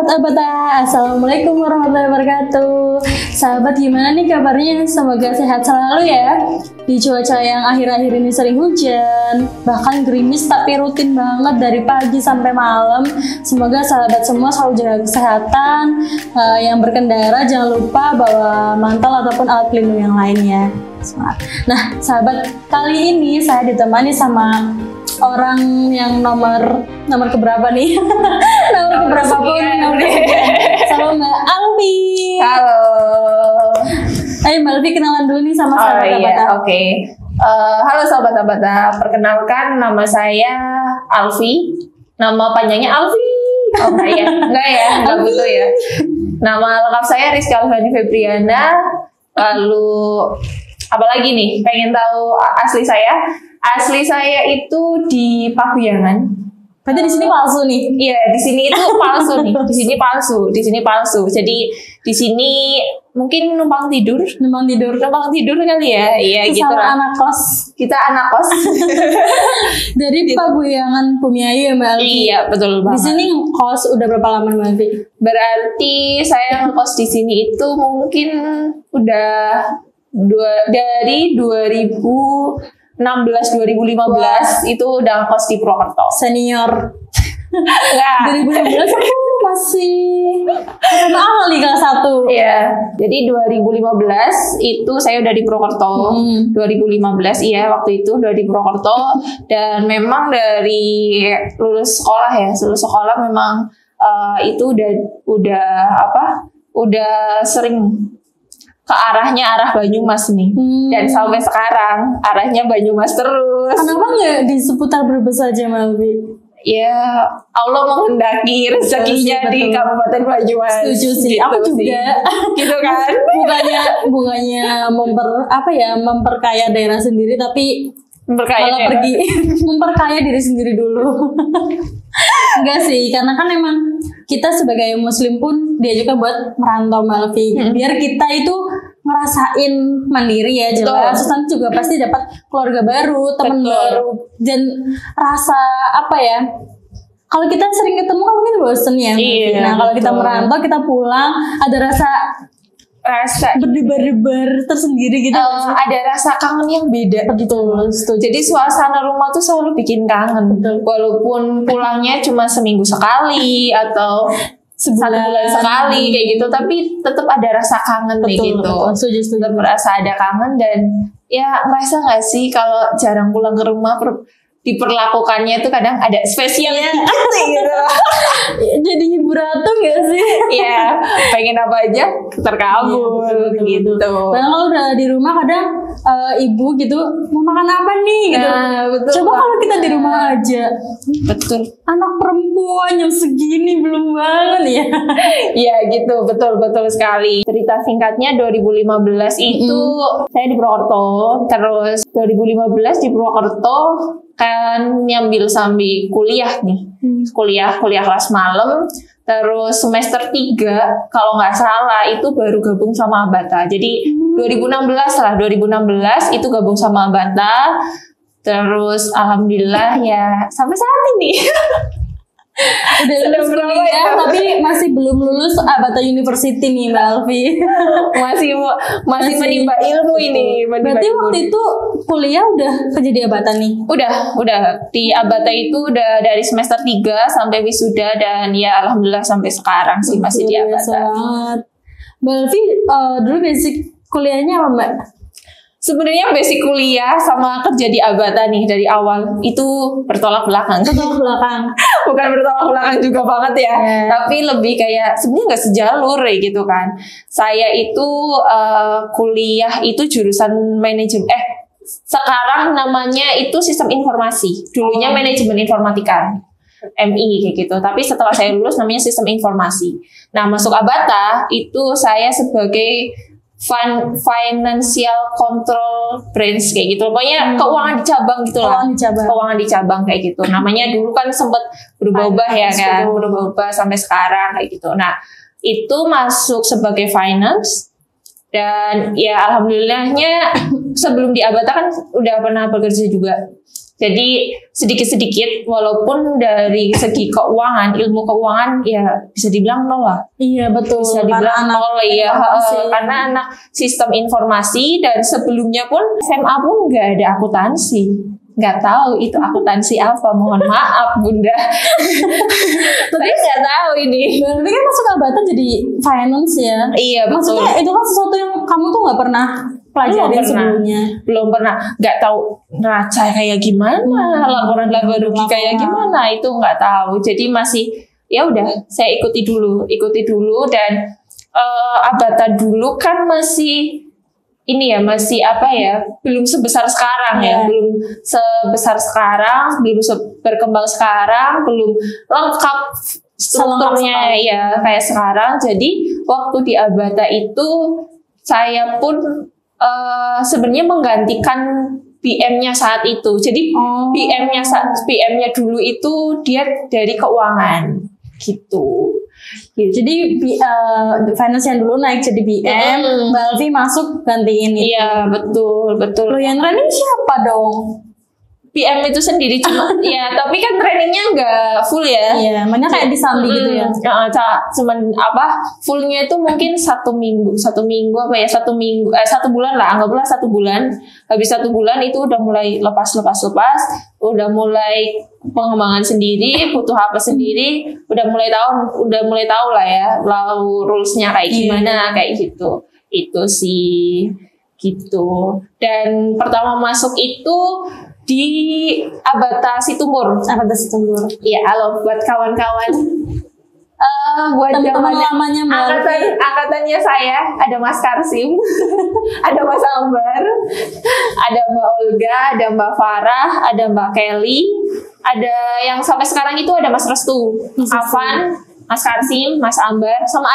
sahabat Abata, Assalamualaikum warahmatullahi wabarakatuh. Sahabat gimana nih kabarnya? Semoga sehat selalu ya. Di cuaca yang akhir-akhir ini sering hujan, bahkan gerimis tapi rutin banget dari pagi sampai malam. Semoga sahabat semua selalu jaga kesehatan. Yang berkendara jangan lupa bawa mantel ataupun alat pelindung yang lainnya. Nah sahabat, kali ini saya ditemani sama orang yang nomor keberapa nih? nomor keberapa pun sama Mbak Alfi. Halo. Ayo Mbak Alfi kenalan dulu nih sama sahabat Abata. Oke. Halo sahabat Abata, perkenalkan nama saya Alfi. Nama panjangnya Alfi. Oh enggak ya, enggak butuh ya. Nama lengkap saya Rizky Alfani Febriana. Lalu apa lagi nih? Pengen tahu asli saya? Asli saya itu di Pakuyangan. Berarti di sini palsu nih? Iya, di sini itu palsu nih. Di sini palsu, di sini palsu. Jadi di sini mungkin numpang tidur kali ya. Iya, gitu lah. Anak kos. Kita anak kos. Dari Pakuyangan Bumiayu ya Mbak Alfi? Iya, betul banget. Di sini kos udah berapa lama Mbak Alfi? Berarti saya ngekos di sini itu mungkin udah dari 2015 itu udah kos di Purwokerto. Senior. Enggak. 2015 aku masih SMA kali kelas 1. Iya. Jadi 2015 itu saya udah di Purwokerto. 2015 iya waktu itu udah di Purwokerto dan memang dari lulus sekolah memang itu udah sering ke arah Banyumas nih. Dan sampai sekarang arahnya Banyumas terus. Kenapa nggak di seputar Brebes aja Malvi? Ya Allah menghendaki rezekinya di Kabupaten Banyumas. Setuju sih, gitu aku juga. Gitu kan? bukannya memperkaya daerah sendiri, tapi malah pergi memperkaya diri sendiri dulu. Enggak sih, karena kan emang kita sebagai muslim pun diajukan buat merantau Malvi. Biar kita itu ngerasain mandiri ya jelas. Terus nanti juga pasti dapat keluarga baru, teman baru, dan rasa apa ya? Kalau kita sering ketemu kan mungkin bosen ya. Iya, nah kalau kita merantau, kita pulang, ada rasa berdebar-debar tersendiri gitu. Ada rasa kangen yang beda gitu. Jadi suasana rumah tuh selalu bikin kangen. Walaupun pulangnya cuma seminggu sekali atau sebulan sekali kayak gitu, tapi tetap ada rasa kangen nih gitu. Setuju. Tetap merasa ada kangen dan ya ngerasa nggak sih kalau jarang pulang ke rumah diperlakukannya tuh kadang ada spesial gitu. Jadi hiburatum gak sih? Iya, pengen apa aja terkabul gitu. Padahal kalau udah di rumah kadang ibu gitu mau makan apa nih gitu. Betul. Coba kalau kita di rumah aja. Betul. Anak perempuan yang segini belum banget ya. Iya gitu, betul sekali. Cerita singkatnya 2015 itu saya di Purwokerto. Terus 2015 di Purwokerto kan nyambil sambil kuliah nih. Kuliah kelas malam. Terus semester 3 kalau nggak salah itu baru gabung sama Abata. Jadi 2016 itu gabung sama Abata. Terus alhamdulillah ya sampai saat ini. Udah lulus kuliah tapi masih belum lulus Abata University nih Mbak Alfi. masih menimba ilmu ini. Berarti waktu itu kuliah udah kerja di Abata nih? Udah di Abata itu udah dari semester 3 sampai wisuda dan ya alhamdulillah sampai sekarang sih masih di Abata. Mbak Alfi dulu basic kuliahnya apa Mbak? Sebenarnya basic kuliah sama kerja di Abata nih dari awal itu bertolak belakang. Bukan bertolak belakang juga banget ya, tapi lebih kayak sebenarnya nggak sejalur ya gitu kan. Saya itu kuliah itu jurusan manajemen. Sekarang namanya itu sistem informasi. Dulunya manajemen informatika. MI kayak gitu. Tapi setelah saya lulus namanya sistem informasi. Nah masuk Abata itu saya sebagai financial control branch kayak gitu. Pokoknya keuangan di cabang gitu lah. Keuangan di cabang kayak gitu. Namanya dulu kan sempat berubah ya kan. Berubah sampai sekarang kayak gitu. Nah, itu masuk sebagai finance dan ya alhamdulillahnya sebelum di Abata kan udah pernah bekerja juga Jadi sedikit-sedikit walaupun dari segi keuangan, ilmu keuangan ya bisa dibilang nol lah. Iya betul. Bisa dibilang nol ya, karena anak sistem informasi dan sebelumnya pun SMA pun nggak ada akuntansi. Nggak tahu itu akuntansi apa, mohon maaf Bunda. Saya nggak tahu ini. Berarti kan masuk Abatan jadi finance ya? Iya betul. Maksudnya itu kan sesuatu yang kamu tuh nggak pernah pelajarin sebelumnya. Belum pernah, nggak tahu neraca kayak gimana, laporan laba rugi kayak gimana, itu nggak tahu. Jadi masih ya udah saya ikuti dulu dan Abata dulu kan masih ini ya, masih apa ya, belum sebesar sekarang ya, belum sebesar sekarang, belum berkembang sekarang, belum lengkap strukturnya ya kayak sekarang. Jadi waktu di Abata itu saya pun sebenarnya menggantikan PM-nya saat itu. Jadi PM-nya dulu itu dia dari keuangan gitu. Jadi finance yang dulu naik jadi BM, Mbak Alfi masuk gantiin itu. Iya betul. Lo yang training siapa dong? PM itu sendiri cuma ya, tapi kan trainingnya nggak full ya. Iya, makanya kayak disambi gitu ya. Cuman apa fullnya itu mungkin satu minggu apa ya, 1 bulan lah, anggaplah 1 bulan. Habis 1 bulan itu udah mulai lepas, udah mulai pengembangan sendiri, butuh apa sendiri, udah mulai tahu lah ya, rules-nya kayak gimana, kayak gitu. Itu sih gitu. Dan pertama masuk itu di Abata Situmbur. Iya, halo buat kawan-kawan. Buat teman lamanya angkatannya saya ada Mas Karsim, ada Mas Ambar, ada Mbak Olga, ada Mbak Farah, ada Mbak Kelly, ada yang sampai sekarang itu ada Mas Restu, Afan, Mas Karsim, Mas Ambar, sama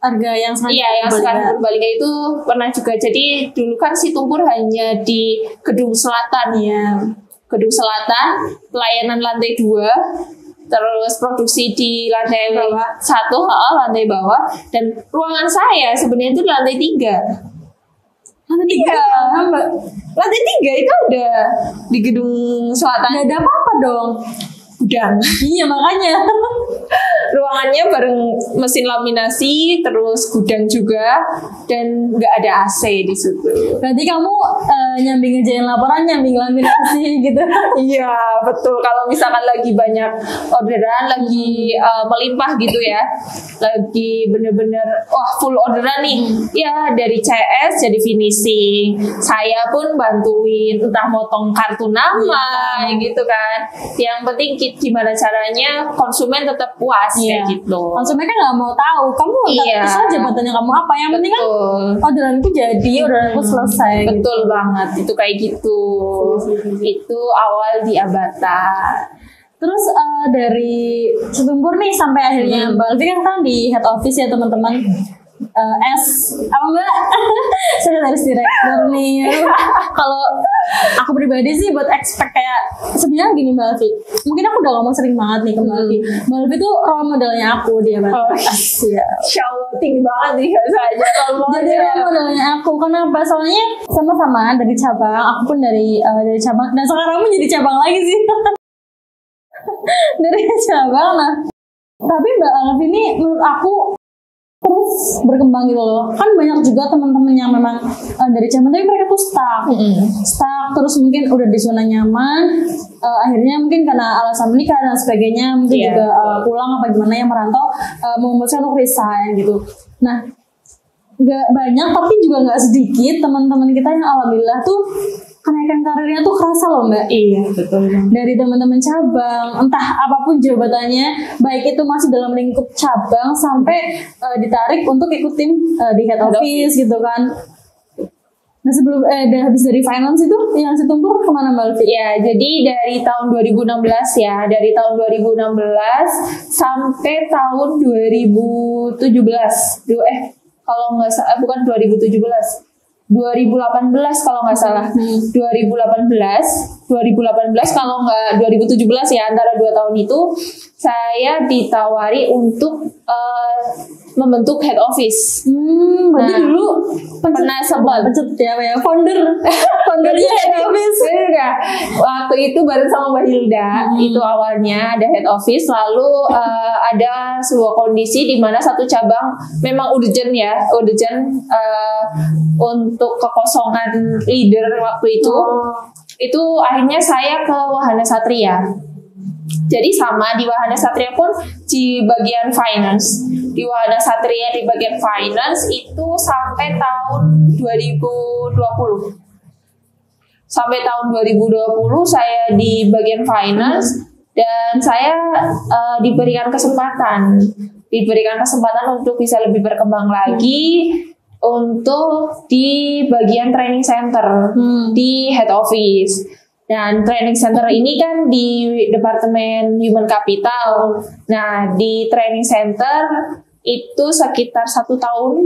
Arga yang sekarang Purbalingga itu pernah juga. Jadi dulu kan Situmbur hanya di Gedung Selatan ya. Gedung Selatan, pelayanan lantai 2, terus produksi di lantai 1, lantai bawah, dan ruangan saya sebenarnya itu di lantai 3. Lantai 3 itu ada di Gedung Selatan. Gak ada apa-apa dong. Gudang. Iya makanya. Ruangannya bareng mesin laminasi, terus gudang juga, dan nggak ada AC di situ. Berarti kamu nyambi ngerjain laporan, nyambi laminasi gitu? Iya betul. Kalau misalkan lagi banyak orderan, lagi melimpah gitu ya, lagi bener-bener full orderan nih, ya dari CS jadi finishing. Saya pun bantuin, entah motong kartu nama, gitu kan. Yang penting gimana caranya konsumen tetap puas kayak gitu. Konsumen kan nggak mau tahu kamu terserah jabatannya kamu apa, yang penting kan orderanku jadi, orderanku selesai. Betul banget, itu kayak gitu. Itu awal di Abata. Terus dari Situmbur nih sampai akhirnya Mbak Alfi kan di head office ya teman-teman. Apa Mbak? Sekretaris direktur nih. Kalau aku pribadi sih buat expect kayak sebenarnya gini Mbak Alfi. Mungkin aku udah ngomong sering banget nih ke Mbak Alfi. Mbak Alfi tuh role modelnya aku dia Mbak. Insya Allah tinggi banget nih saja. Jadi role modelnya aku. Kenapa? Soalnya sama-sama dari cabang. Aku pun dari cabang. Dan sekarang pun jadi cabang lagi sih. Dari cabang. Nah, tapi Mbak Alfi ini menurut aku terus berkembang gitu loh. Kan banyak juga teman-teman yang memang dari cabang tapi mereka tuh stuck terus mungkin udah di zona nyaman, akhirnya mungkin karena alasan menikah dan sebagainya mungkin juga pulang apa gimana yang merantau, memutuskan untuk resign gitu. Nah, nggak banyak tapi juga nggak sedikit teman-teman kita yang alhamdulillah tuh kenaikan karirnya tuh kerasa loh Mbak. Iya betul. Dari teman-teman cabang, entah apapun jabatannya, baik itu masih dalam lingkup cabang sampai ditarik untuk ikut tim di head office gitu kan. Nah sebelum udah habis dari finance itu yang Situmbur kemana Mbak Alfi? Ya jadi dari tahun 2016 ya, dari tahun 2016 sampai tahun 2017. Kalau nggak salah bukan 2017. 2018 kalau nggak salah. 2018 kalau nggak 2017 ya, antara 2 tahun itu saya ditawari untuk membentuk head office. Berarti dulu pernah sempat foundernya head office. Enggak. Waktu itu bareng sama Mbak Hilda, itu awalnya ada head office, lalu ada sebuah kondisi di mana satu cabang memang urgent untuk kekosongan leader waktu itu. Itu akhirnya saya ke Wahana Satria. Jadi sama di Wahana Satria pun di bagian finance. Di Wahana Satria di bagian finance itu sampai tahun 2020. Sampai tahun 2020 saya di bagian finance dan saya diberikan kesempatan untuk bisa lebih berkembang lagi untuk di bagian training center di head office. Dan training center ini kan di Departemen Human Capital. Nah, di training center itu sekitar 1 tahun,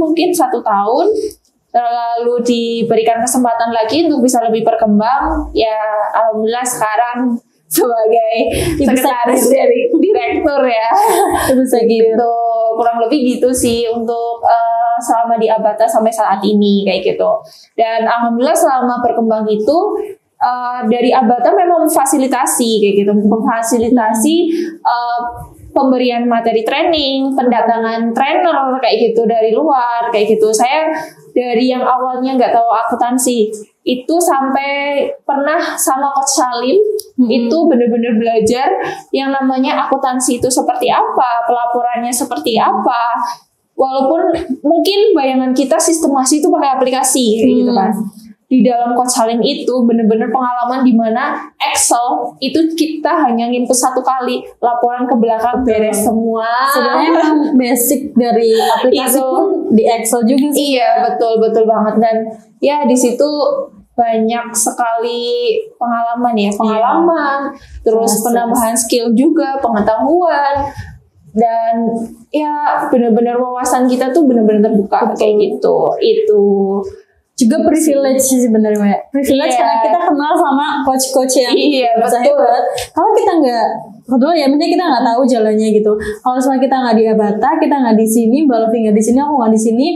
lalu diberikan kesempatan lagi untuk bisa lebih berkembang. Ya, alhamdulillah sekarang sebagai sekretaris dari direktur ya. Begitu, kurang lebih gitu sih untuk selama di Abata sampai saat ini kayak gitu. Dan alhamdulillah selama berkembang itu dari Abata memang memfasilitasi kayak gitu, pemberian materi training, pendatangan trainer kayak gitu dari luar kayak gitu. Saya dari yang awalnya nggak tahu akuntansi itu sampai pernah sama Coach Salim itu benar-benar belajar yang namanya akuntansi itu seperti apa, pelaporannya seperti apa. Walaupun mungkin bayangan kita sistemasi itu pakai aplikasi kayak gitu kan. Di dalam Coach Salim itu benar-benar pengalaman di mana Excel itu kita hanya nginput 1 kali, laporan ke belakang beres semua. Sebenarnya memang basic dari aplikasi pun di Excel juga sih. Iya, betul banget. Dan ya di situ banyak sekali pengalaman, terus penambahan skill juga, pengetahuan. Dan ya benar-benar wawasan kita tuh benar-benar terbuka kayak gitu. Itu juga privilege sih sebenarnya, karena kita kenal sama coach-coach yang hebat. Kalau kita nggak, kebetulan ya, misalnya kita nggak tahu jalannya gitu. Kalau misalnya kita nggak di Abata, kita nggak di sini, Mbak Lofi nggak di sini, aku nggak di sini,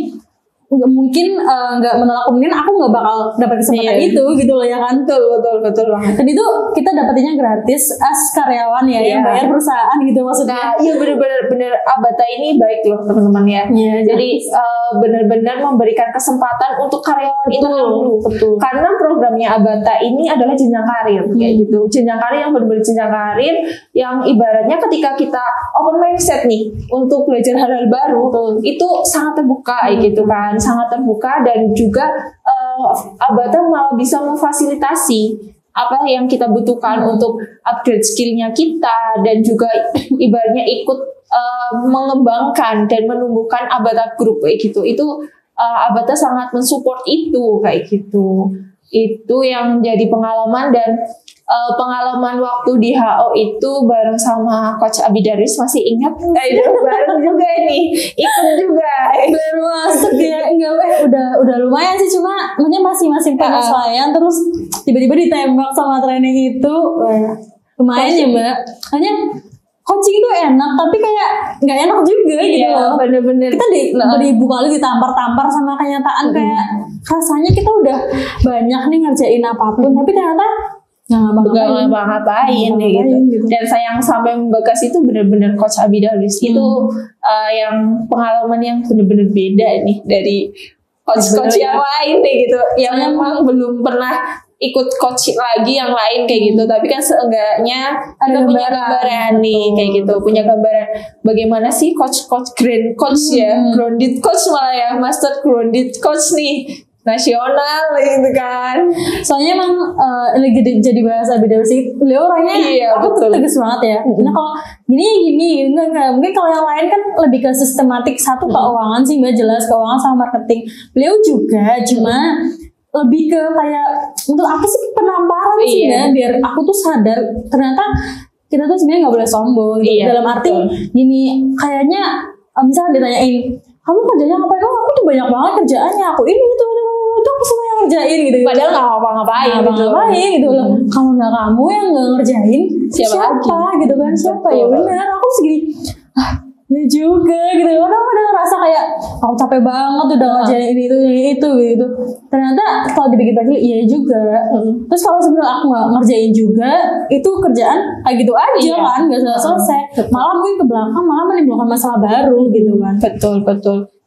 nggak menolak kemungkinan aku nggak bakal dapat kesempatan itu gitu loh ya kan. Betul banget. Dan itu kita dapetinnya gratis as karyawan ya, yang bayar perusahaan gitu maksudnya. Nah, iya benar Abata ini baik loh teman-teman ya. Jadi benar-benar memberikan kesempatan untuk karyawan itu dulu. Betul. Karena programnya Abata ini adalah jenjang karir kayak gitu. Jenjang karir yang benar-benar jenjang karir yang ibaratnya ketika kita open mindset nih untuk belajar hal-hal baru, itu sangat terbuka gitu kan. Sangat terbuka dan juga Abata malah bisa memfasilitasi apa yang kita butuhkan untuk upgrade skillnya kita dan juga ibaratnya ikut mengembangkan dan menumbuhkan Abata Group kayak gitu. Itu Abata sangat mensupport itu kayak gitu. Itu yang jadi pengalaman. Dan pengalaman waktu di HO itu bareng sama Coach Abidaris, masih ingat? Bareng juga nih, ikut juga. Baru masuk ya, udah lumayan sih, cuma masih penyesuaian. Terus tiba-tiba ditembak sama training itu, lumayan ya Mbak. Hanya coaching itu enak, tapi kayak nggak enak juga gitu loh. Bener-bener. Kita beribu kali ditampar-tampar sama kenyataan, kayak rasanya kita udah banyak nih ngerjain apapun, tapi ternyata nggak ngapa-ngapain gitu. Dan sayang sampai membekas itu benar-benar Coach Abidaris itu yang pengalaman yang benar-benar beda nih dari coach-coach yang lain nih gitu. Yang memang belum pernah ikut coach lagi yang lain kayak gitu, tapi kan seenggaknya ada punya gambaran nih kayak gitu, punya gambaran bagaimana sih coach grand coach ya, grounded coach malah ya, master grounded coach nih nasional gitu kan. Soalnya emang lagi jadi bahasa Abidaris, beliau orangnya aku tegas banget ya. Nah kalau gini enggak. Mungkin kalau yang lain kan lebih ke sistematik, satu keuangan sih Mbak, jelas keuangan sama marketing. Beliau juga cuma lebih ke kayak untuk apa sih penamparan sih ya, biar aku tuh sadar ternyata kita tuh sebenarnya nggak boleh sombong gitu. Dalam arti gini, kayaknya misalnya ditanyain kamu kerjanya ngapain? Oh aku tuh banyak banget kerjaannya, aku ini itu aku semua yang ngerjain gitu. Padahal nggak ngapa-ngapain gitu loh. Kalau nggak kamu yang nggak ngerjain, siapa gitu kan? Siapa? Ya benar, aku segini ya juga gitu. Orang udah ngerasa kayak aku capek banget udah ngajarin ini itu gitu. Ternyata kalau dipikir-pikir iya juga. Terus kalau sebenarnya aku nggak ngerjain juga, itu kerjaan kayak gitu aja kan, nggak selesai. Malah mungkin ke belakang malah menimbulkan masalah baru gitu kan.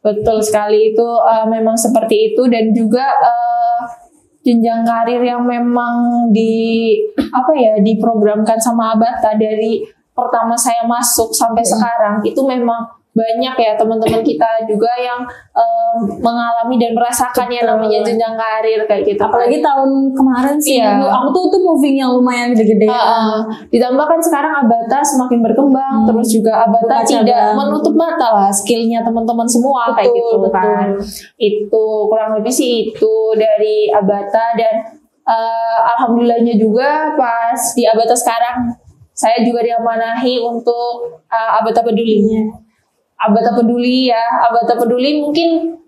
Betul sekali itu memang seperti itu. Dan juga jenjang karir yang memang diprogramkan sama Abata dari pertama saya masuk sampai sekarang itu memang banyak ya teman-teman kita juga yang mengalami dan merasakan yang namanya jenjang karir kayak gitu. Apalagi tahun kemarin sih, aku tuh moving yang lumayan gede-gede. Ditambahkan sekarang Abata semakin berkembang, terus juga Abata tidak menutup mata lah skillnya teman-teman semua kayak gitu kan. Itu kurang lebih sih itu dari Abata. Dan alhamdulillahnya juga pas di Abata sekarang saya juga diamanahi untuk Abata Peduli. Abata Peduli Abata Peduli mungkin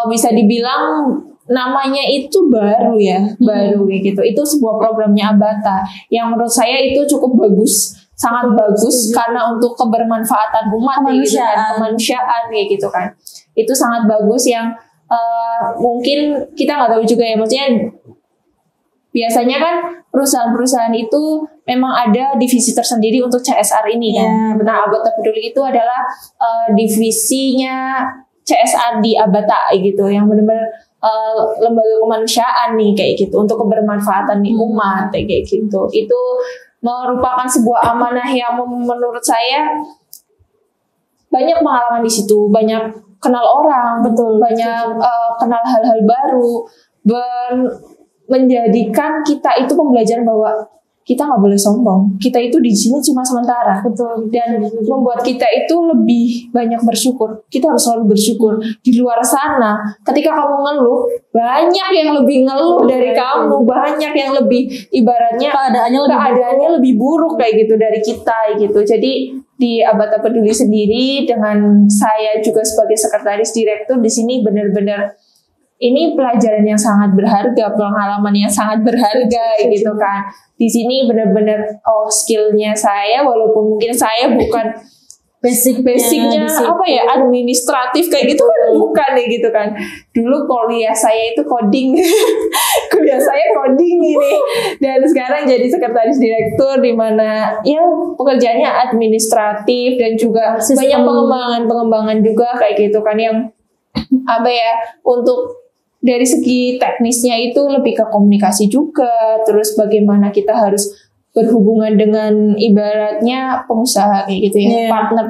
bisa dibilang namanya itu baru baru kayak gitu. Itu sebuah programnya Abata yang menurut saya itu cukup bagus, sangat bagus karena untuk kebermanfaatan umat kemanusiaan kayak gitu kan. Itu sangat bagus yang mungkin kita nggak tahu juga ya, maksudnya biasanya kan perusahaan-perusahaan itu memang ada divisi tersendiri untuk CSR ini kan. Nah, Abata Peduli itu adalah divisinya CSR di Abata gitu, yang benar-benar lembaga kemanusiaan nih kayak gitu untuk kebermanfaatan di umat kayak gitu. Itu merupakan sebuah amanah yang menurut saya banyak pengalaman di situ, banyak kenal orang, banyak kenal hal-hal baru, menjadikan kita itu pembelajaran bahwa kita nggak boleh sombong. Kita itu di sini cuma sementara. Dan membuat kita itu lebih banyak bersyukur. Kita harus selalu bersyukur. Di luar sana, ketika kamu ngeluh, banyak yang lebih ngeluh dari kamu. Banyak yang lebih ibaratnya keadaannya lebih buruk kayak gitu dari kita gitu. Jadi di Abata Peduli sendiri dengan saya juga sebagai sekretaris direktur di sini benar-benar ini pelajaran yang sangat berharga, pengalaman yang sangat berharga gitu kan. Di sini benar-benar skillnya saya, walaupun mungkin saya bukan basicnya administratif kayak gitu kan, bukan ya gitu kan. Dulu kuliah saya itu coding, kuliah saya coding ini, dan sekarang jadi sekretaris direktur di mana ya pekerjaannya administratif dan juga banyak pengembangan juga kayak gitu kan, yang untuk dari segi teknisnya itu lebih ke komunikasi juga, terus bagaimana kita harus berhubungan dengan ibaratnya pengusaha kayak gitu ya, partner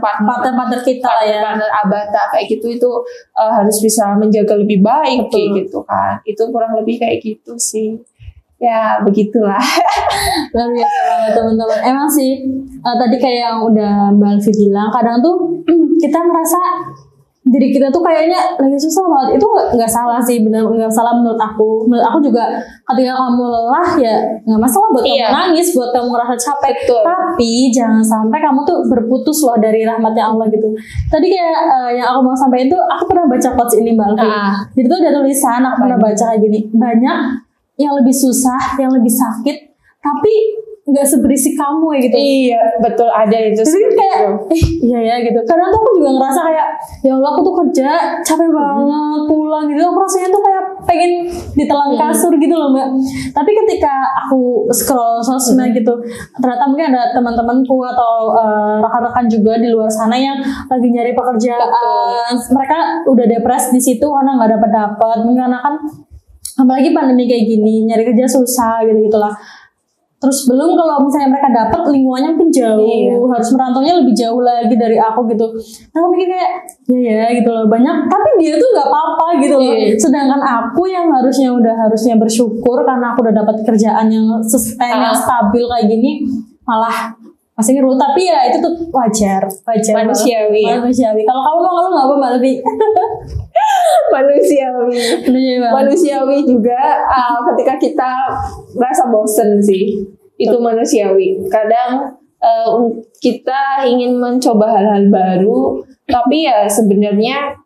kita partner Abata kayak gitu, itu harus bisa menjaga lebih baik kayak gitu kan. Itu kurang lebih kayak gitu sih. Ya begitulah. Luar biasa banget teman-teman. Emang sih tadi kayak yang udah Mbak Alfi bilang, kadang tuh kita merasa diri kita tuh kayaknya lagi susah banget. Itu nggak salah sih, benar nggak salah menurut aku. Menurut aku juga ketika kamu lelah ya nggak masalah buat kamu nangis, buat kamu ngerasa capek. Tapi jangan sampai kamu tuh berputus loh dari rahmatnya Allah gitu. Tadi kayak yang aku mau sampaikan tuh, aku pernah baca quotes ini Mbak Alfi. Jadi tuh ada tulisan, aku pernah baca kayak gini, banyak yang lebih susah, yang lebih sakit, tapi nggak seberisik kamu ya gitu. Iya betul, ada itu. Jadi kayak iya ya gitu. Kadang tuh aku juga ngerasa kayak ya Allah, aku tuh kerja capek banget, pulang gitu, aku rasanya tuh kayak pengen ditelan kasur gitu loh Mbak. Tapi ketika aku scroll sosmed gitu, ternyata mungkin ada teman-temanku atau rekan-rekan juga di luar sana yang lagi nyari pekerjaan. Mereka udah depres di situ karena nggak dapat karena kan apalagi pandemi kayak gini, nyari kerja susah gitu gitulah. Terus belum kalau misalnya mereka dapat lingkungannya mungkin jauh, harus merantaunya lebih jauh lagi dari aku gitu. Nah aku mikir kayak ya gitu loh, banyak, tapi dia tuh nggak apa-apa gitu loh. Sedangkan aku yang harusnya bersyukur karena aku udah dapat kerjaan yang sustain, yang stabil kayak gini, malah masih ngeluh. Tapi ya itu tuh wajar manusiawi. Kalau kamu mau ngeluh nggak apa Mbak Levi? manusiawi juga ketika kita merasa bosen sih, itu manusiawi. Kadang kita ingin mencoba hal-hal baru, tapi ya sebenarnya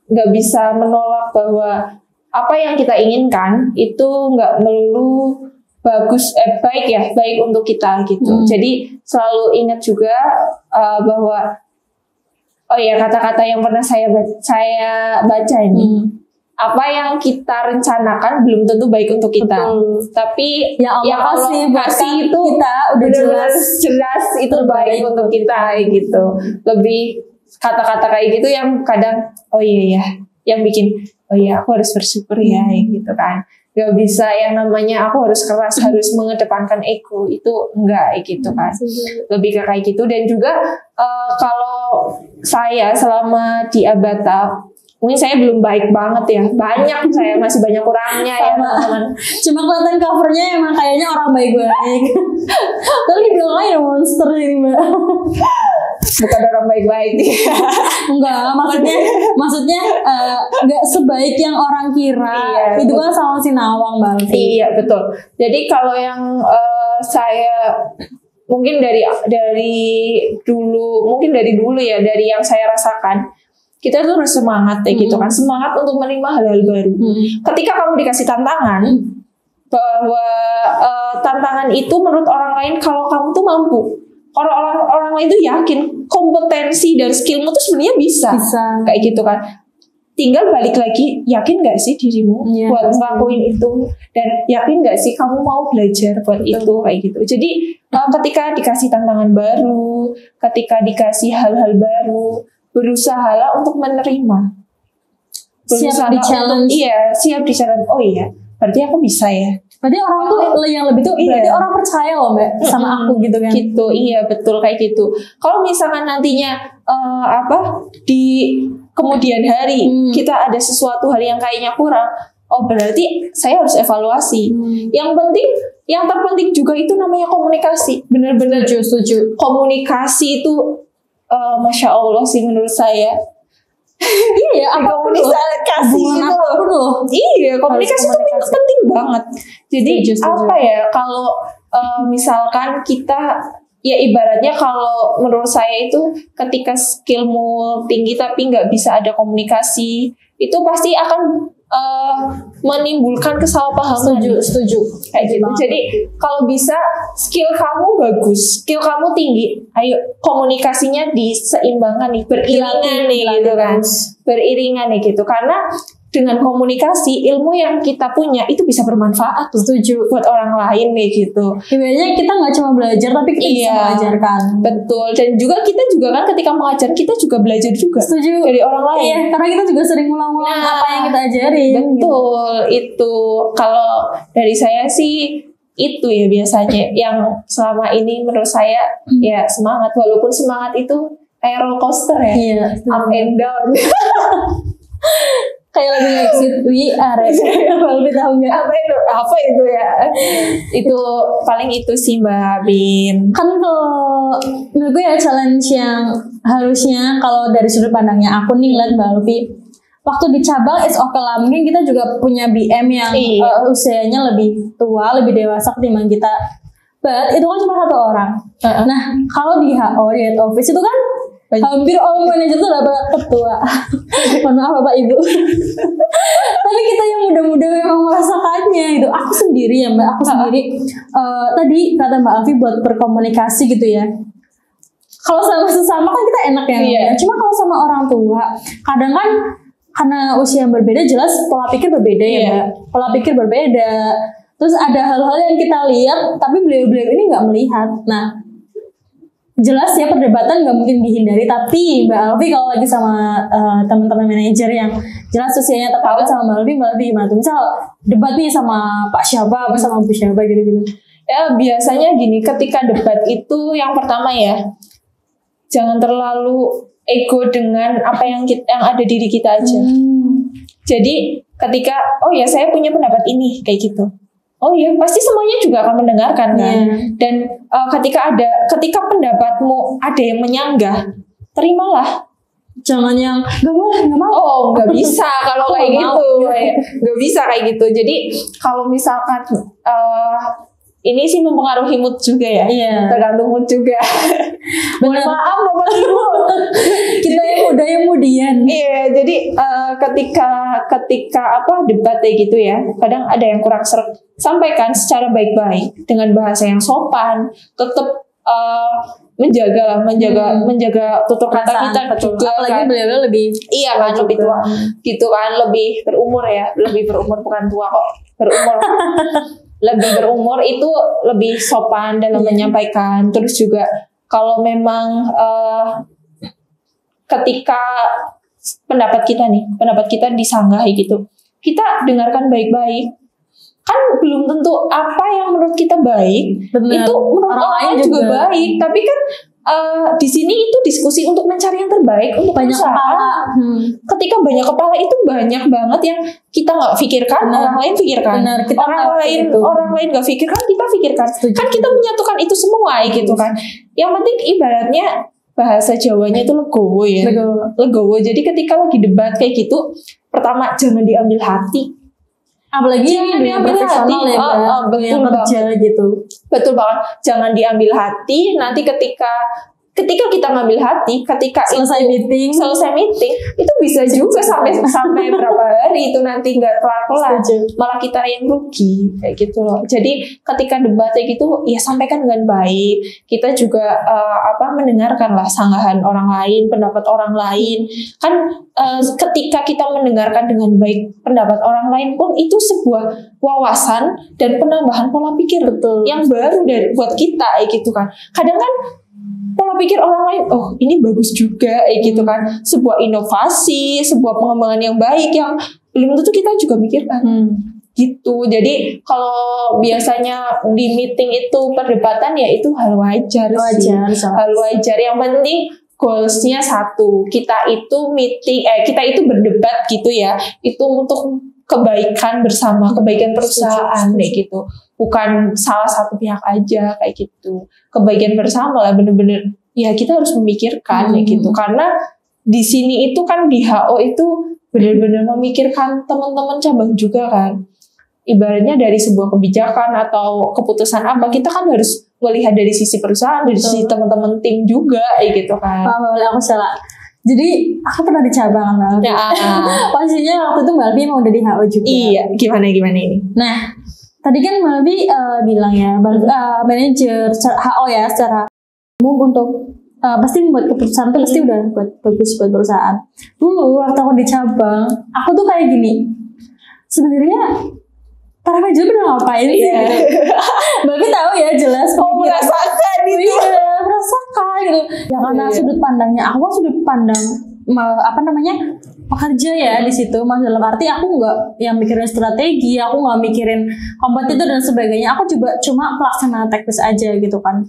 nggak bisa menolak bahwa apa yang kita inginkan itu nggak melulu baik untuk kita gitu. Jadi selalu ingat juga bahwa Oh ya, kata-kata yang pernah saya baca ini. Apa yang kita rencanakan belum tentu baik untuk kita. Tapi ya Allah kasih itu kita udah jelas itu baik untuk kita gitu. Lebih kata-kata kayak gitu yang kadang oh iya ya, yang bikin oh iya aku harus bersyukur ya gitu kan. Gak bisa yang namanya aku harus keras, harus mengedepankan ego, itu enggak gitu kan. Lebih ke kayak gitu. Dan juga kalau saya selama di Abata, mungkin saya belum baik banget ya, banyak saya masih banyak kurangnya ya teman-teman. Cuma kelihatan covernya emang kayaknya orang baik-baik. Tapi di belakangnya monster ini Mbak. Bukan orang baik-baik. Enggak, maksudnya enggak sebaik yang orang kira. Iya, itu kan sama si Nawang Mbak. Iya betul. Jadi kalau yang saya mungkin dari dulu ya, dari yang saya rasakan, kita tuh harus semangat ya gitu kan, semangat untuk menerima hal-hal baru. Ketika kamu dikasih tantangan, bahwa tantangan itu menurut orang lain kalau kamu tuh mampu, kalau orang lain tuh yakin kompetensi dan skillmu tuh sebenarnya bisa kayak gitu kan. Tinggal balik lagi, yakin gak sih dirimu buat ngelakuin itu, dan yakin gak sih kamu mau belajar buat itu kayak gitu. Jadi ketika dikasih tantangan baru, ketika dikasih hal-hal baru, berusahalah untuk menerima, siap di challenge. Siap di challenge. Oh iya, berarti aku bisa ya. Berarti orang tuh yang lebih tuh berarti orang percaya loh Mbak sama aku gitu kan. Gitu, iya betul kayak gitu. Kalau misalkan nantinya di kemudian hari kita ada sesuatu hal yang kayaknya kurang, oh berarti saya harus evaluasi. Yang terpenting juga itu namanya komunikasi. Benar-benar setuju. Komunikasi itu Masya Allah sih menurut saya. Iya, komunikasi itu loh. Iya, komunikasi itu penting banget. Jadi apa ya, kalau misalkan kita ya ibaratnya, kalau menurut saya itu ketika skillmu tinggi tapi nggak bisa ada komunikasi, itu pasti akan menimbulkan kesalahpahaman. Setuju. Kayak gitu. Jadi kalau bisa skill kamu bagus, skill kamu tinggi, ayo komunikasinya diseimbangkan nih, beriringan nih gitu kan. Beriringan nih gitu, karena dengan komunikasi ilmu yang kita punya itu bisa bermanfaat tuh. Setuju. Buat orang lain nih gitu. Sebenarnya kita nggak cuma belajar tapi kita bisa mengajarkan. Betul. Dan juga kita juga kan ketika mengajar kita juga belajar juga. Setuju. Dari orang lain. Iya, karena kita juga sering ulang-ulang apa yang kita ajarin. Betul gitu. Itu kalau dari saya sih itu ya biasanya yang selama ini menurut saya ya semangat, walaupun semangat itu kayak roller coaster ya. Iya. Up and down. Kayak lagi exit VR ya. Lebih tahu nggak apa itu ya? Itu paling itu sih Mbak Bin. Kan kalau menurut gue ya challenge yang harusnya kalau dari sudut pandangnya aku nih ngeliat Mbak Alfi, waktu di cabang is okay lah, mungkin kita juga punya BM yang usianya lebih tua, lebih dewasa ketimbang kita. But itu kan cuma satu orang. Nah kalau di HO, di head office itu kan hampir all manager tuh dapat ketua. Mohon maaf Bapak Ibu. Tapi kita yang muda-muda memang merasakannya gitu. Aku sendiri ya Mbak, sendiri. Tadi kata Mbak Alfi buat berkomunikasi gitu ya. Kalau sama sesama kan kita enak ya. Cuma kalau sama orang tua, kadang kan karena usia yang berbeda, jelas pola pikir berbeda ya Mbak. Pola pikir berbeda. Terus ada hal-hal yang kita lihat, tapi beliau-beliau ini nggak melihat. Nah, jelas ya perdebatan nggak mungkin dihindari, tapi Mbak Alfi kalau lagi sama teman-teman manajer yang jelas usianya terpaut sama Mbak Alfi gimana tuh? Misal debat nih sama Pak siapa, sama Bu siapa gitu-gitu. Ya biasanya gini, ketika debat itu yang pertama ya, jangan terlalu ego dengan apa yang ada diri kita aja. Jadi ketika oh ya saya punya pendapat ini kayak gitu. Oh iya, pasti semuanya juga akan mendengarkan kan. Dan ketika pendapatmu ada yang menyanggah, terimalah. Jangan yang nggak boleh, nggak mau. Oh, nggak bisa kalau kayak gitu. Nggak bisa kayak gitu. Jadi kalau misalkan ini sih mempengaruhi mood juga ya. Tergantung mood juga. Benar. Maaf Bapak Ibu. Kita yang muda yang kemudian. Iya, jadi ketika debat kayak gitu ya, kadang ada yang kurang seret. Sampaikan secara baik-baik dengan bahasa yang sopan, tetap menjaga tutur kata kita juga. Apalagi kan. beliau lebih Iya kan, lebih tua gitu kan, lebih berumur ya, lebih berumur bukan tua kok, berumur. Lebih berumur itu lebih sopan dalam menyampaikan. Terus juga kalau memang ketika pendapat kita disanggahi gitu, kita dengarkan baik-baik. Kan belum tentu apa yang menurut kita baik itu menurut orang lain juga baik, tapi kan di sini itu diskusi untuk mencari yang terbaik untuk banyak kepala. Ketika banyak kepala itu banyak banget yang kita nggak pikirkan, orang lain pikirkan. Orang lain nggak pikirkan, kita pikirkan. Kan kita menyatukan itu semua gitu kan. Yang penting ibaratnya bahasa Jawanya itu legowo ya. Legowo. Jadi ketika lagi debat kayak gitu, pertama jangan diambil hati. Apalagi yang profesional ya, yang kerja gitu. Betul banget. Jangan diambil hati. Nanti ketika kita ngambil hati, ketika selesai meeting itu bisa juga sampai berapa hari itu nanti nggak kelar-kelar, malah kita yang rugi kayak gitu loh. Jadi ketika debat kayak gitu ya sampaikan dengan baik. Kita juga mendengarkan lah sanggahan orang lain, pendapat orang lain. Kan ketika kita mendengarkan dengan baik pendapat orang lain pun itu sebuah wawasan dan penambahan pola pikir yang baru buat kita gitu kan. Kadang kan pola pikir orang lain, oh ini bagus juga gitu kan, sebuah inovasi, sebuah pengembangan yang baik yang belum tentu kita juga mikirkan gitu. Jadi kalau biasanya di meeting itu perdebatan ya itu hal wajar sih, hal wajar. Yang penting goalsnya satu, kita itu berdebat gitu ya, itu untuk kebaikan bersama, kebaikan perusahaan kayak gitu, bukan salah satu pihak aja kayak gitu. Kebaikan bersama lah, bener-bener ya kita harus memikirkan kayak gitu. Karena di sini itu kan di HO itu bener-bener memikirkan teman-teman cabang juga kan. Ibaratnya dari sebuah kebijakan atau keputusan apa, kita kan harus melihat dari sisi perusahaan, dari sisi teman-teman tim juga kayak gitu kan. Aku salah. Jadi aku pernah di cabang Mbak. Posisinya waktu itu Mbak Albi mau udah di HO juga. Iya, gimana ini? Nah, tadi kan Mbak Albi bilang ya, manajer HO ya secara umum untuk pasti membuat keputusan itu pasti udah bagus buat perusahaan. Dulu waktu aku di cabang, aku tuh kayak gini. Sebenarnya para manajer pernah ngapain sih? Mbak Albi tahu ya jelas. Merasakan itu. Iya, merasakan gitu. Ya karena sudut pandangnya aku sudut pandang pekerja ya di situ. Mas dalam arti aku nggak yang mikirin strategi, aku nggak mikirin kompetitor dan sebagainya. Aku juga cuma pelaksana teknis aja gitu kan.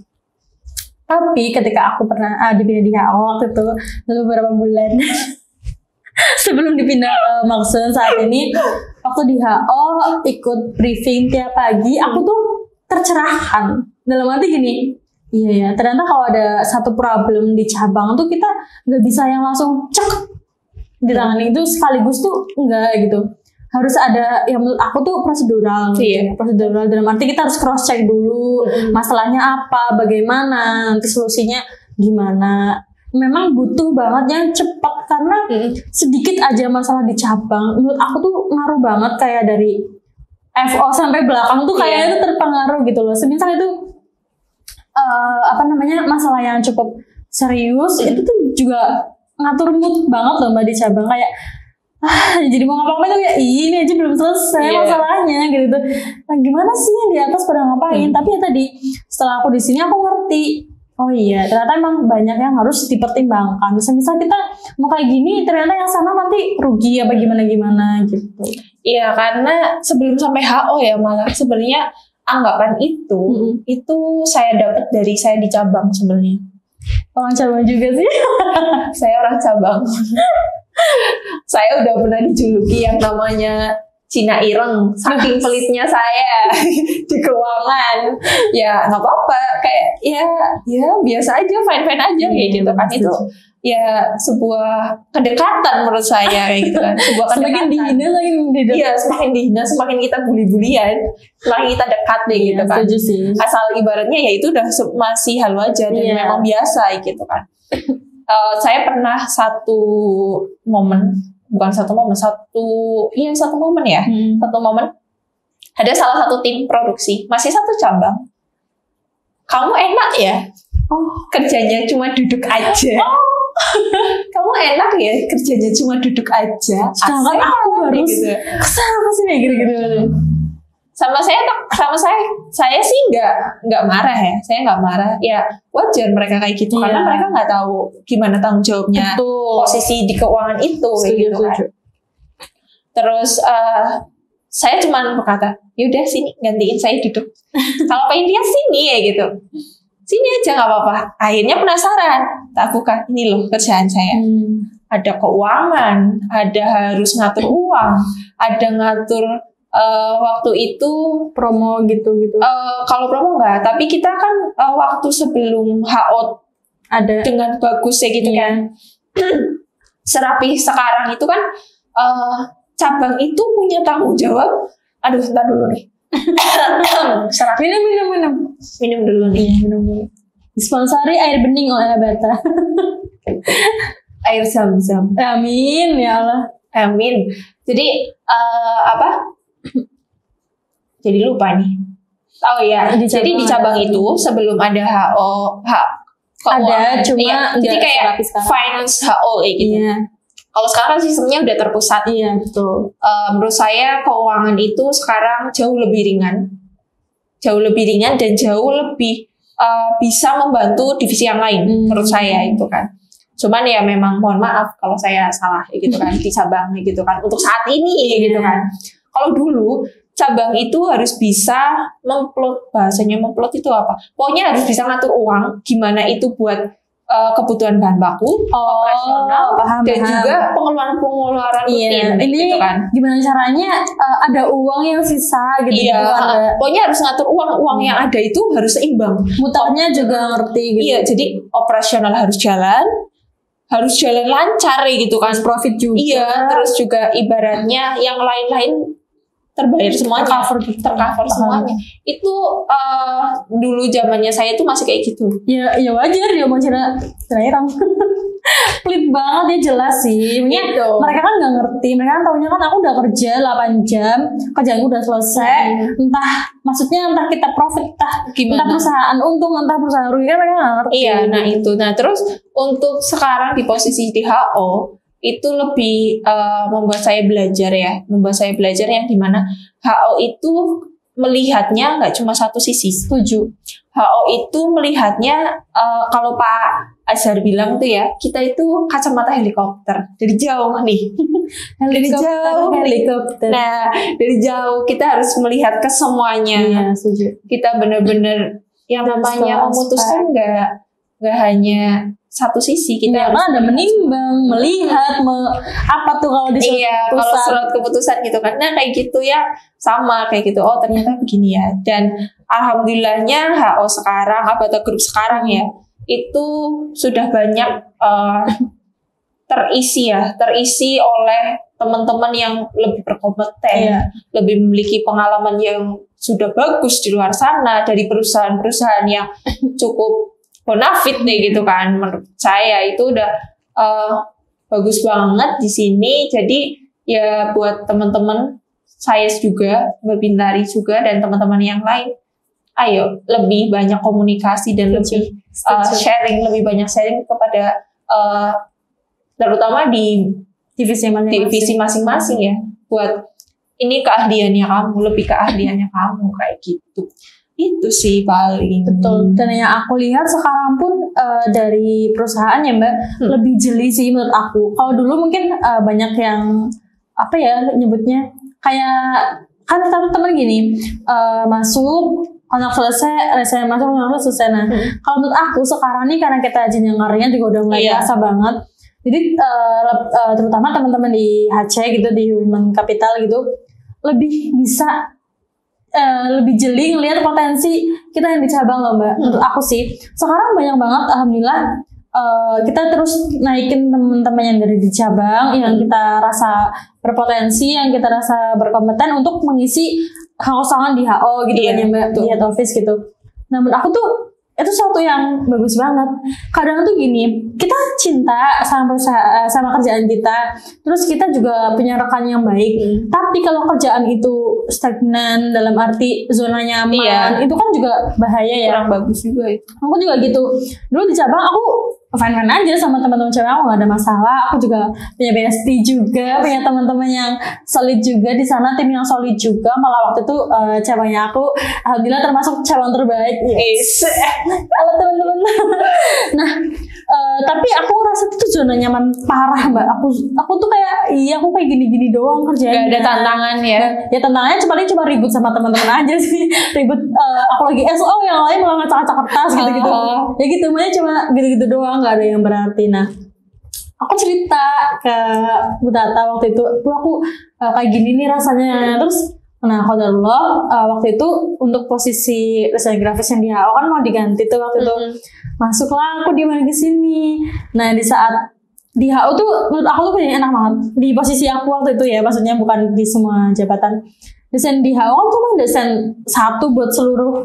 Tapi ketika aku pernah dipindah di HO waktu itu beberapa bulan sebelum dipindah ke Maxon saat ini, waktu di HO ikut briefing tiap pagi, aku tuh tercerahkan. Dalam arti gini, iya ya, ternyata kalau ada satu problem di cabang tuh kita nggak bisa yang langsung cek ditangani itu sekaligus tuh enggak gitu. Harus ada yang menurut aku tuh prosedural. Prosedural dalam arti kita harus cross check dulu masalahnya apa, bagaimana, nanti solusinya gimana. Memang butuh banget yang cepat karena sedikit aja masalah di cabang menurut aku tuh ngaruh banget, kayak dari FO sampai belakang tuh kayak itu terpengaruh gitu loh. Semisal itu masalah yang cukup serius, itu tuh juga ngatur mood banget loh Mbak di cabang, kayak jadi mau ngapa-ngapain tuh kayak ini aja belum selesai masalahnya gitu tuh. Nah, gimana sih yang di atas pada ngapain? Tapi ya tadi setelah aku di sini aku ngerti, oh iya ternyata emang banyak yang harus dipertimbangkan. Misal kita mau kayak gini, ternyata yang sana nanti rugi apa gimana gitu. Iya, karena sebelum sampai HO ya malah sebenarnya anggapan itu saya dapat dari saya di cabang sebenarnya. Orang cabang juga sih. Saya orang cabang. Saya udah pernah dijuluki yang namanya Cina Ireng, saking pelitnya saya di keuangan. Ya nggak apa-apa, kayak ya biasa aja, fine aja kayak gitu kan. Itu ya sebuah kedekatan menurut saya kayak gitu kan. Sebuah semakin dihina semakin dihina, semakin kita bully-bulian, semakin kita dekat deh gitu kan. Asal ibaratnya ya itu udah masih hal wajar dan memang biasa gitu kan. Saya pernah satu momen ada salah satu tim produksi, masih satu cabang. Kamu enak ya kerjanya cuma duduk aja. Kamu enak ya kerjanya cuma duduk aja. Sedangkan aku harus gitu. kesana sini gitu. Sama saya sih nggak marah ya. Saya nggak marah. Ya wajar mereka kayak gitu karena mereka nggak tahu gimana tanggung jawabnya. Betul. Posisi di keuangan itu kayak gitu kan. Terus saya cuma berkata, yaudah sini gantiin saya duduk. Kalau pengen lihat sini ya gitu. Sini aja nggak apa-apa. Akhirnya penasaran, tak buka, ini loh kerjaan saya. Ada keuangan, ada harus ngatur uang, ada ngatur waktu itu promo gitu. Kalau promo enggak, tapi kita kan waktu sebelum HO ada dengan bagus ya gitu kan. Serapi sekarang itu kan cabang itu punya tanggung jawab. Aduh, bentar dulu nih. Minum dulu nih. Disponsori air bening oleh Bata. Air zam-zam. Amin ya Allah. Amin. Jadi apa? Jadi lupa nih. Oh ya. Jadi di cabang itu sebelum ada HO, ada cuma jadi kayak finance HO gitu. Iya. Kalau sekarang sistemnya udah terpusat. Iya betul. Menurut saya keuangan itu sekarang jauh lebih ringan dan jauh lebih bisa membantu divisi yang lain. Menurut saya itu kan. Cuman ya memang mohon maaf kalau saya salah gitu kan di cabang gitu kan. Untuk saat ini gitu kan. Kalau dulu cabang itu harus bisa bahasanya memplot itu apa? Pokoknya harus bisa ngatur uang, gimana itu buat kebutuhan bahan baku, operasional, dan juga pengeluaran rutin, ini gitu kan. Gimana caranya ada uang yang sisa gitu. Pokoknya harus ngatur uang yang ada itu harus seimbang. Mutarnya juga ngerti gitu. Iya, jadi operasional harus jalan lancar gitu kan. Profit juga. Iya, terus juga ibaratnya yang lain-lain terbayar semuanya, tercover semuanya. Itu dulu zamannya saya itu masih kayak gitu. Ya wajar dia mau cerita pelit banget ya, jelas sih. Gitu. Mereka kan nggak ngerti, mereka kan taunya kan aku udah kerja 8 jam, kerjaanku udah selesai. Entah kita profit, entah perusahaan untung, entah perusahaan rugi, kan mereka nggak ngerti. Iya, nah itu. Nah terus untuk sekarang di posisi di HO itu lebih membuat saya belajar yang dimana HO itu melihatnya nggak cuma satu sisi. Setuju. HO itu melihatnya kalau Pak Azhar bilang tuh ya, kita itu kacamata helikopter dari jauh nih. Helikopter. Nah dari jauh kita harus melihat ke semuanya. Iya, setuju. Kita benar-benar yang namanya memutuskan nggak hanya satu sisi, kita harus ada menimbang, melihat, apa tuh kalau di surat keputusan gitu kan. Nah kayak gitu ya, sama kayak gitu. Oh ternyata begini ya. Dan alhamdulillahnya HO sekarang, Abata Group sekarang ya, itu sudah banyak terisi oleh teman-teman yang lebih berkompeten, lebih memiliki pengalaman yang sudah bagus di luar sana dari perusahaan-perusahaan yang cukup bonafit deh gitu kan. Menurut saya itu udah bagus banget di sini. Jadi ya buat teman-teman saya juga, Mbak Bintari juga dan teman-teman yang lain, ayo lebih banyak komunikasi dan lebih lebih banyak sharing kepada terutama di divisi masing-masing ya. Buat ini keahliannya kamu, lebih keahliannya kamu kayak gitu. Itu sih paling. Betul. Dan yang aku lihat sekarang pun dari perusahaan ya Mbak, lebih jeli sih menurut aku. Kalau dulu mungkin banyak yang apa ya nyebutnya, kayak kan teman-teman gini, masuk anak selesai masuk anak selesai. Nah kalau menurut aku sekarang nih, karena kita jenjang juga udah mulai biasa banget. Jadi terutama teman-teman di HC gitu, di Human Capital gitu, lebih bisa lebih jeli ngelihat potensi kita yang di cabang loh Mbak. Menurut aku sih sekarang banyak banget alhamdulillah, kita terus naikin teman-teman yang dari di cabang, yang kita rasa berpotensi, yang kita rasa berkompeten untuk mengisi kekosongan di HO gitu kan ya Mbak, di head office gitu. Nah menurut aku tuh itu suatu yang bagus banget. Kadang tuh gini, kita cinta sama perusahaan, sama kerjaan kita, terus kita juga punya rekan yang baik. Tapi kalau kerjaan itu stagnan dalam arti zona nyaman, itu kan juga bahaya ya. Kurang bagus juga itu. Aku juga gitu. Dulu di cabang aku fine-fine aja sama teman-teman cewek, aku gak ada masalah. Aku juga punya bestie juga, punya teman-teman yang solid juga di sana, tim yang solid juga. Malah waktu itu cabangnya aku alhamdulillah termasuk cabang terbaik. Yes. Halo teman-teman. Nah, tapi aku ngerasa itu zona nyaman parah, Mbak. Aku tuh kayak aku kayak gini-gini doang kerjanya. Gak ada tantangan ya. Ya tantangannya cuma ribut sama teman-teman aja sih. Ribut aku lagi SO, yang lain malah ngacak-ngacak kertas gitu-gitu. Ya gitu, makanya cuma gitu-gitu doang, nggak ada yang berarti. Nah, aku cerita ke Bu Tata waktu itu, Bu aku kayak gini nih rasanya. Terus, nah qadarullah waktu itu untuk posisi desain grafis yang di HO kan mau diganti tuh waktu itu. Masuklah aku di mana ke sini. Nah di saat di HO tuh menurut aku tuh enak banget di posisi aku waktu itu ya, maksudnya bukan di semua jabatan. Desain di HO kan cuma desain satu buat seluruh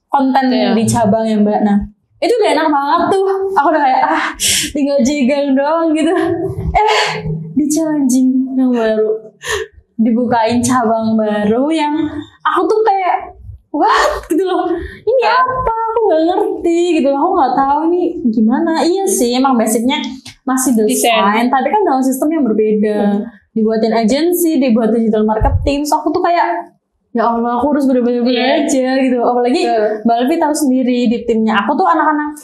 konten di cabang ya Mbak. Nah itu udah enak banget tuh, aku udah kayak tinggal jegang doang gitu. Di challenging yang baru, dibukain cabang baru yang aku tuh kayak what gitu loh, ini apa, aku gak ngerti gitu loh, aku gak tahu ini gimana. Iya sih emang basicnya masih desain, tapi kan dalam sistem yang berbeda. Dibuatin agensi, dibuatin digital marketing, so aku tuh kayak ya Allah, aku harus bener-bener belajar gitu. Apalagi Mbak Alfi tahu sendiri di timnya aku tuh anak-anak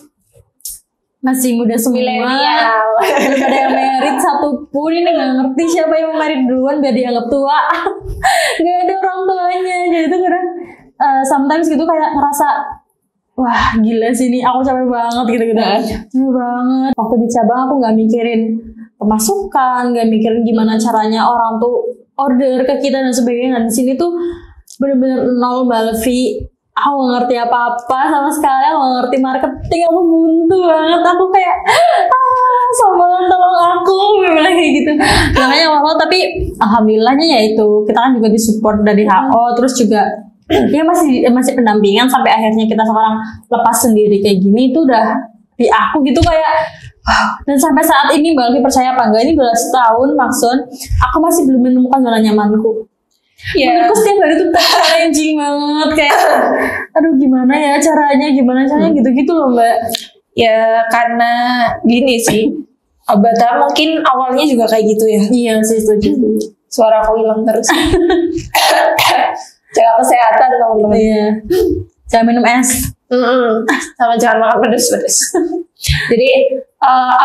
masih muda semua, belum ada yang merit satupun. Ini nggak ngerti siapa yang mau merit duluan biar dianggap tua. Nggak ada orang tuanya, jadi tuh kadang sometimes gitu kayak ngerasa wah gila sih ini, aku capek banget gitu-gitu. Capek banget. Waktu di cabang aku nggak mikirin pemasukan, nggak mikirin gimana caranya orang tuh order ke kita dan sebagainya. Nah di sini tuh bener-bener nol Mbak Alfi. Aku gak ngerti apa-apa sama sekali, aku gak ngerti marketing, aku buntu banget. Aku kayak sombongan, tolong aku, bilang kayak gitu. Makanya awal-awal, tapi alhamdulillahnya ya itu kita kan juga disupport dari HO, terus juga ya masih pendampingan sampai akhirnya kita sekarang lepas sendiri kayak gini. Itu udah di aku gitu kayak dan sampai saat ini Mbak Alfi percaya apa enggak, ini udah setahun maksud aku masih belum menemukan zona nyamanku. Menurutku setiap hari tuh challenging banget, kayak aduh gimana caranya gitu-gitu loh Mbak. Ya karena gini sih, Abata mungkin awalnya juga kayak gitu ya. Iya sih, setuju. Suara aku hilang terus. Jaga kesehatan teman-teman. Iya. Jangan minum es. Sama jangan makan pedes-pedes. Jadi